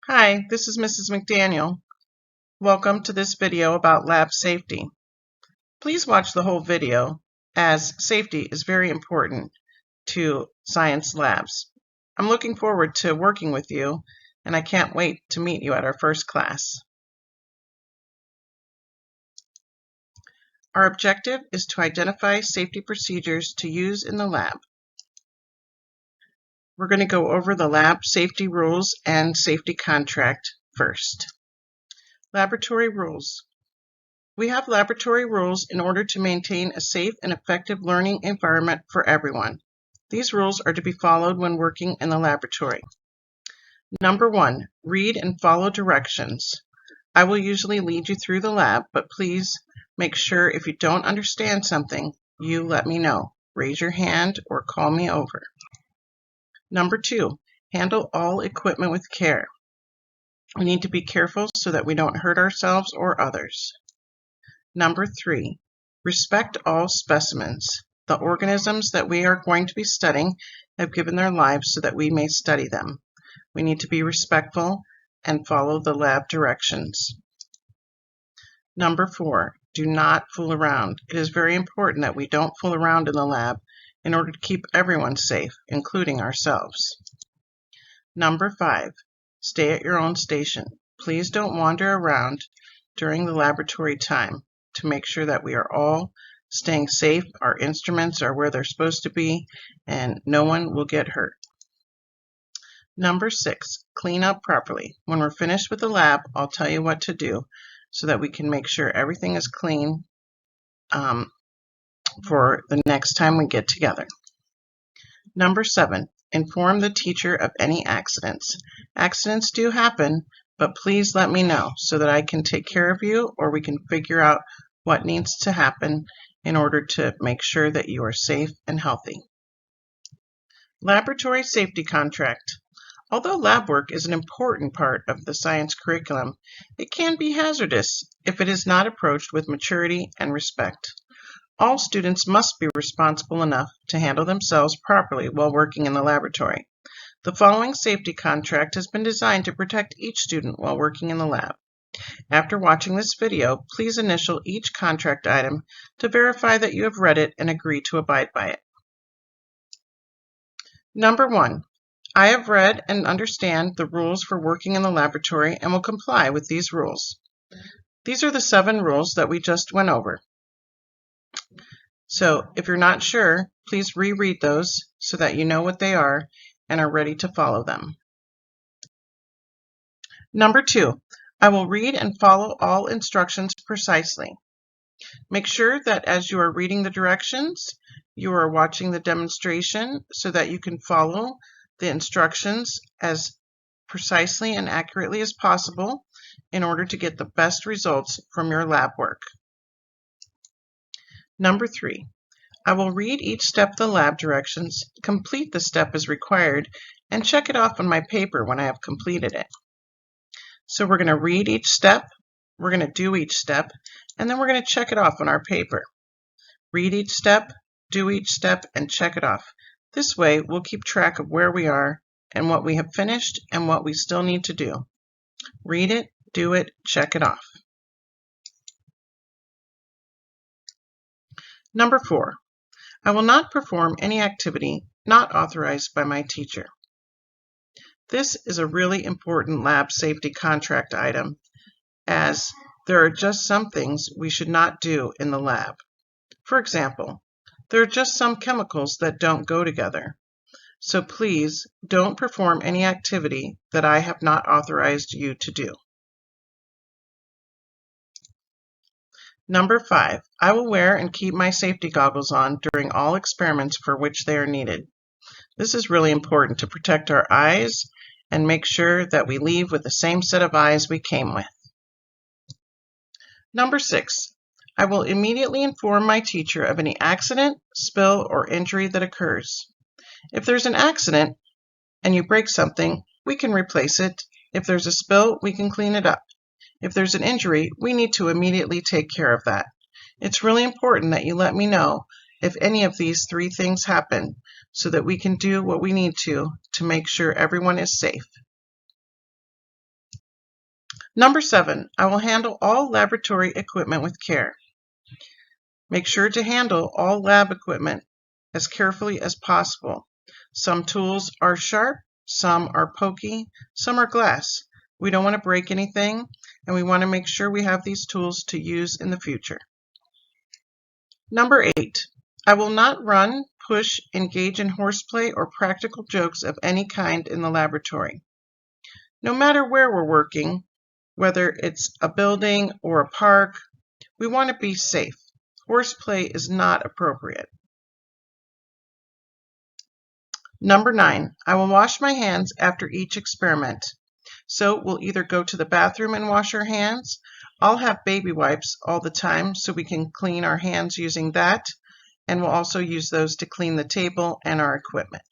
Hi, this is Mrs. McDaniel. Welcome to this video about lab safety. Please watch the whole video as safety is very important to science labs. I'm looking forward to working with you and I can't wait to meet you at our first class. Our objective is to identify safety procedures to use in the lab. We're going to go over the lab safety rules and safety contract first. Laboratory rules. We have laboratory rules in order to maintain a safe and effective learning environment for everyone. These rules are to be followed when working in the laboratory. Number 1, read and follow directions. I will usually lead you through the lab, but please make sure if you don't understand something, you let me know. Raise your hand or call me over. Number 2, handle all equipment with care. We need to be careful so that we don't hurt ourselves or others. Number 3, respect all specimens. The organisms that we are going to be studying have given their lives so that we may study them. We need to be respectful and follow the lab directions. Number 4, do not fool around. It is very important that we don't fool around in the lab in order to keep everyone safe, including ourselves. Number 5, stay at your own station. Please don't wander around during the laboratory time to make sure that we are all staying safe, our instruments are where they're supposed to be, and no one will get hurt. Number 6, clean up properly. When we're finished with the lab, I'll tell you what to do so that we can make sure everything is clean for the next time we get together. Number 7, inform the teacher of any accidents. Accidents do happen, but please let me know so that I can take care of you or we can figure out what needs to happen in order to make sure that you are safe and healthy. Laboratory safety contract. Although lab work is an important part of the science curriculum, it can be hazardous if it is not approached with maturity and respect. All students must be responsible enough to handle themselves properly while working in the laboratory. The following safety contract has been designed to protect each student while working in the lab. After watching this video, please initial each contract item to verify that you have read it and agree to abide by it. Number 1, I have read and understand the rules for working in the laboratory and will comply with these rules. These are the 7 rules that we just went over. So if you're not sure, please reread those so that you know what they are and are ready to follow them. Number 2, I will read and follow all instructions precisely. Make sure that as you are reading the directions, you are watching the demonstration so that you can follow the instructions as precisely and accurately as possible in order to get the best results from your lab work. Number 3, I will read each step of the lab directions, complete the step as required, and check it off on my paper when I have completed it. So we're going to read each step, we're going to do each step, and then we're going to check it off on our paper. Read each step, do each step, and check it off. This way we'll keep track of where we are and what we have finished and what we still need to do. Read it, do it, check it off. Number 4, I will not perform any activity not authorized by my teacher. This is a really important lab safety contract item, as there are just some things we should not do in the lab. For example, there are just some chemicals that don't go together. So please don't perform any activity that I have not authorized you to do. Number 5, I will wear and keep my safety goggles on during all experiments for which they are needed. This is really important to protect our eyes and make sure that we leave with the same set of eyes we came with. Number 6, I will immediately inform my teacher of any accident, spill, or injury that occurs. If there's an accident and you break something, we can replace it. If there's a spill, we can clean it up. If there's an injury, we need to immediately take care of that. It's really important that you let me know if any of these 3 things happen so that we can do what we need to make sure everyone is safe. Number 7, I will handle all laboratory equipment with care. Make sure to handle all lab equipment as carefully as possible. Some tools are sharp, some are pokey, some are glass. We don't want to break anything, and we want to make sure we have these tools to use in the future. Number 8, I will not run, push, engage in horseplay or practical jokes of any kind in the laboratory. No matter where we're working, whether it's a building or a park, we want to be safe. Horseplay is not appropriate. Number 9, I will wash my hands after each experiment. So we'll either go to the bathroom and wash our hands. I'll have baby wipes all the time so we can clean our hands using that, and we'll also use those to clean the table and our equipment.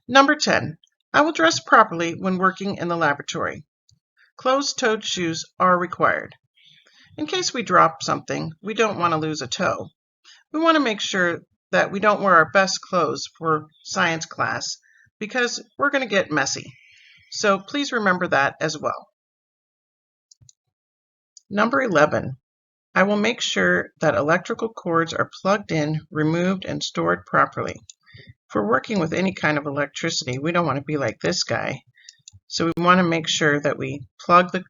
Number 10, I will dress properly when working in the laboratory. Closed-toed shoes are required. In case we drop something, we don't want to lose a toe. We want to make sure that we don't wear our best clothes for science class because we're going to get messy. So please remember that as well. Number 11, I will make sure that electrical cords are plugged in, removed, and stored properly. If we're working with any kind of electricity, we don't want to be like this guy. So we want to make sure that we plug the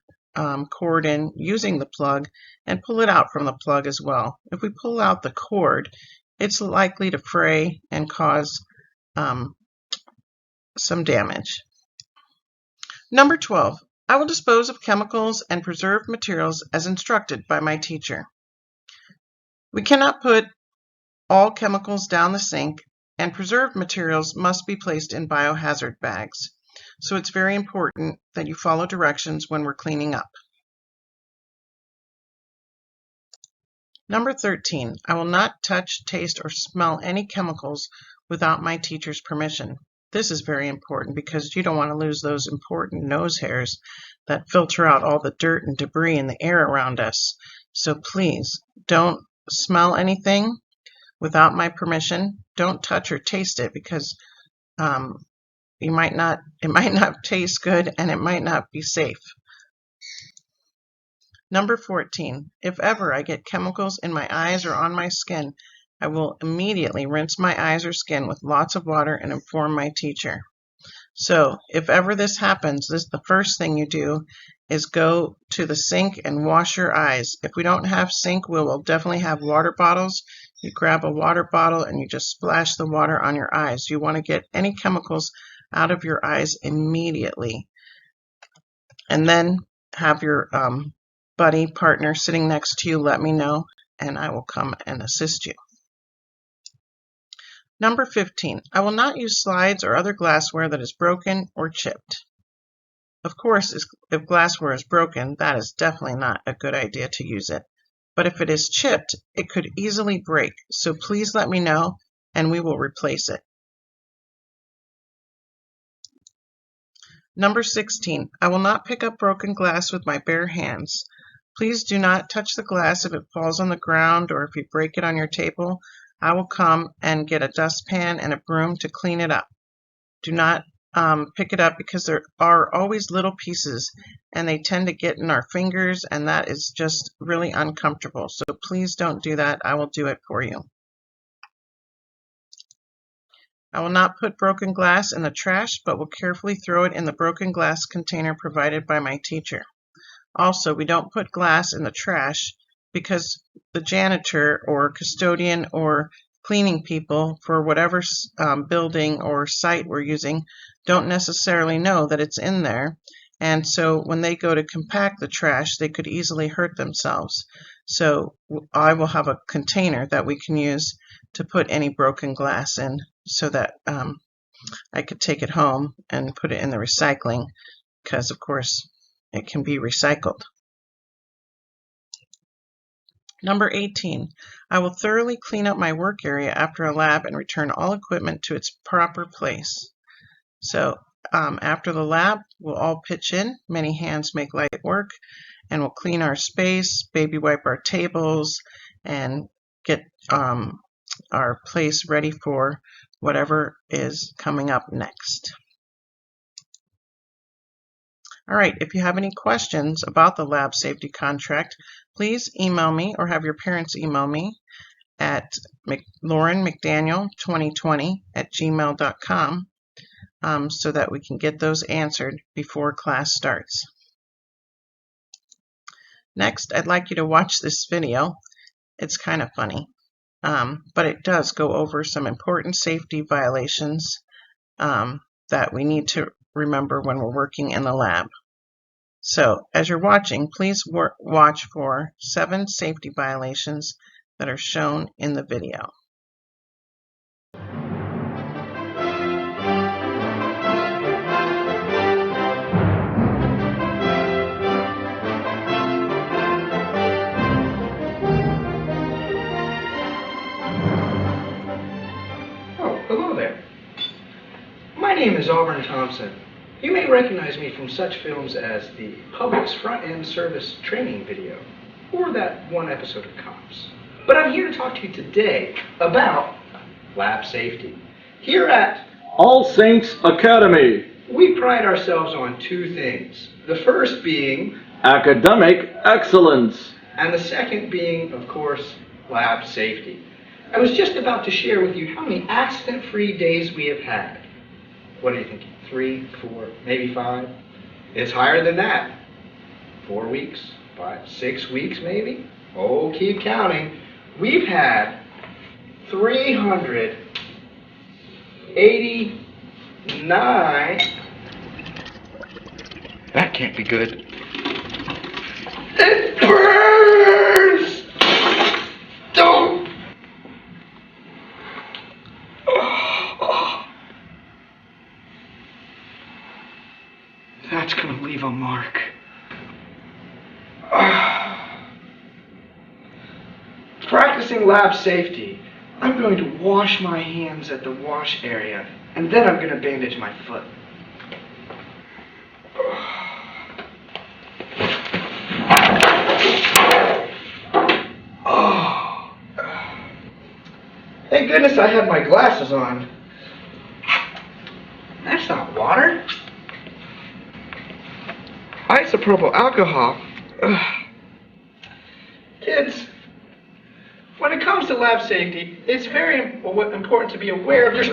cord in using the plug and pull it out from the plug as well. If we pull out the cord, it's likely to fray and cause some damage. Number 12, I will dispose of chemicals and preserved materials as instructed by my teacher. We cannot put all chemicals down the sink, and preserved materials must be placed in biohazard bags. So it's very important that you follow directions when we're cleaning up. Number 13, I will not touch, taste, or smell any chemicals without my teacher's permission. This is very important because you don't want to lose those important nose hairs that filter out all the dirt and debris in the air around us. So please don't smell anything without my permission. Don't touch or taste it because it might not taste good and it might not be safe. Number 14, if ever I get chemicals in my eyes or on my skin, I will immediately rinse my eyes or skin with lots of water and inform my teacher. So if ever this happens, the first thing you do is go to the sink and wash your eyes. If we don't have sink, we will definitely have water bottles. You grab a water bottle and you just splash the water on your eyes. You want to get any chemicals out of your eyes immediately. And then have your buddy, partner sitting next to you let me know, and I will come and assist you. Number 15, I will not use slides or other glassware that is broken or chipped. Of course, if glassware is broken, that is definitely not a good idea to use it. But if it is chipped, it could easily break, so please let me know and we will replace it. Number 16, I will not pick up broken glass with my bare hands. Please do not touch the glass if it falls on the ground or if you break it on your table. I will come and get a dustpan and a broom to clean it up. Do not pick it up because there are always little pieces and they tend to get in our fingers, and that is just really uncomfortable. So please don't do that. I will do it for you. I will not put broken glass in the trash, but will carefully throw it in the broken glass container provided by my teacher. Also, we don't put glass in the trash because the janitor or custodian or cleaning people for whatever building or site we're using don't necessarily know that it's in there. And so when they go to compact the trash, they could easily hurt themselves. So I will have a container that we can use to put any broken glass in so that I could take it home and put it in the recycling because, of course, it can be recycled. Number 18, I will thoroughly clean up my work area after a lab and return all equipment to its proper place. So after the lab, we'll all pitch in. Many hands make light work, and we'll clean our space, baby wipe our tables, and get our place ready for whatever is coming up next. All right, if you have any questions about the lab safety contract, please email me or have your parents email me at laurenmcdaniel2020@gmail.com so that we can get those answered before class starts. Next, I'd like you to watch this video. It's kind of funny, but it does go over some important safety violations that we need to remember when we're working in the lab. So, as you're watching, please watch for 7 safety violations that are shown in the video. Hello there. My name is Auburn Thompson. You may recognize me from such films as the Publix front-end service training video, or that one episode of Cops. But I'm here to talk to you today about lab safety. Here at All Saints Academy, we pride ourselves on 2 things. The first being academic excellence, and the second being, of course, lab safety. I was just about to share with you how many accident-free days we have had. What are you thinking? 3, 4, maybe 5? It's higher than that. 4 weeks, 5, 6 weeks maybe? Oh, keep counting. We've had 389. That can't be good. It burns! Don't! That's going to leave a mark. Practicing lab safety, I'm going to wash my hands at the wash area, and then I'm going to bandage my foot. Thank goodness I had my glasses on. That's not water. Isopropyl alcohol. Ugh. Kids, when it comes to lab safety, it's very important to be aware of your...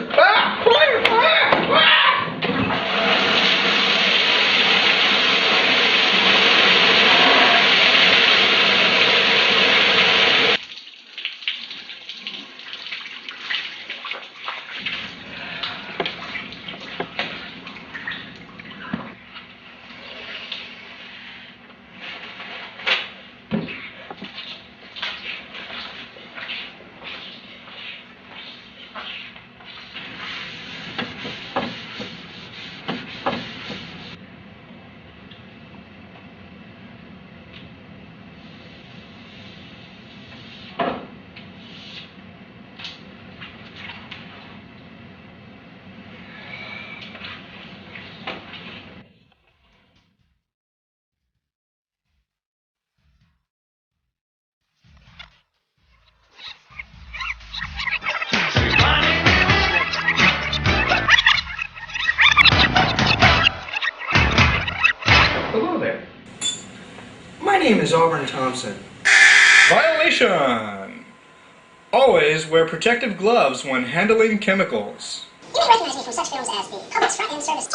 Hello there. My name is Auburn Thompson. Violation! Always wear protective gloves when handling chemicals. You may recognize me from such films as the Publix front-end service.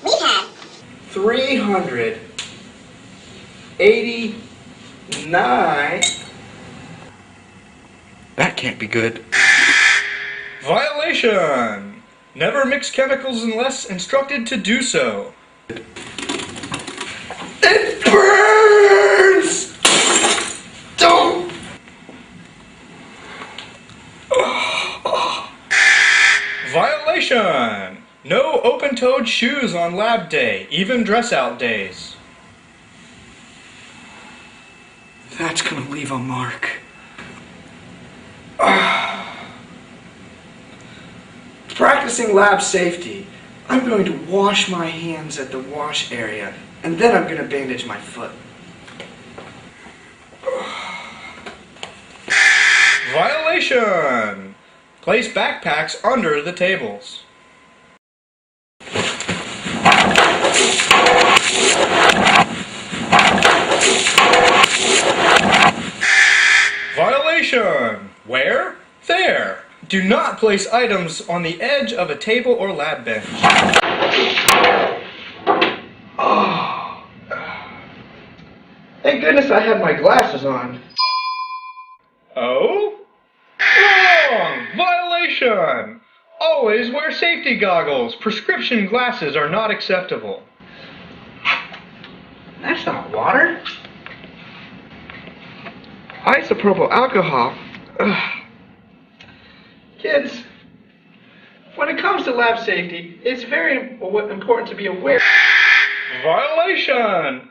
We've had 389. That can't be good. Violation! Never mix chemicals unless instructed to do so. It burns! Don't! Violation! No open-toed shoes on lab day, even dress-out days. That's gonna leave a mark. Practicing lab safety, I'm going to wash my hands at the wash area, and then I'm going to bandage my foot. Violation! Place backpacks under the tables. Violation! Where? There! Do not place items on the edge of a table or lab bench. Oh. Thank goodness I had my glasses on. Oh? Wrong! Violation! Always wear safety goggles. Prescription glasses are not acceptable. That's not water. Isopropyl alcohol. Ugh. Kids, when it comes to lab safety, it's very important to be aware. Violation!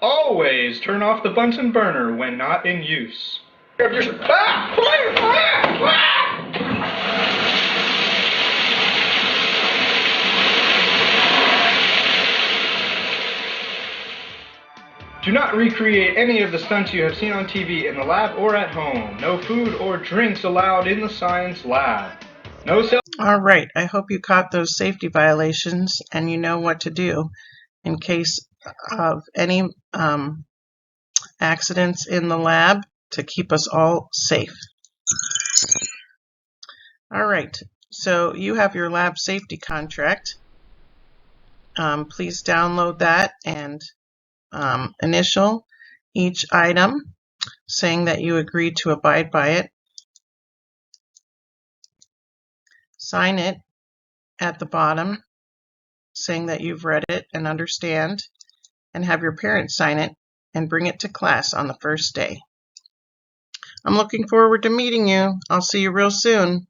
Always turn off the Bunsen burner when not in use. Of your fire! Do not recreate any of the stunts you have seen on TV in the lab or at home. No food or drinks allowed in the science lab. No cell. All right, I hope you caught those safety violations and you know what to do in case of any accidents in the lab to keep us all safe. All right, so you have your lab safety contract. Please download that and initial each item saying that you agree to abide by it. Sign it at the bottom saying that you've read it and understand, and have your parents sign it and bring it to class on the first day. I'm looking forward to meeting you. I'll see you real soon.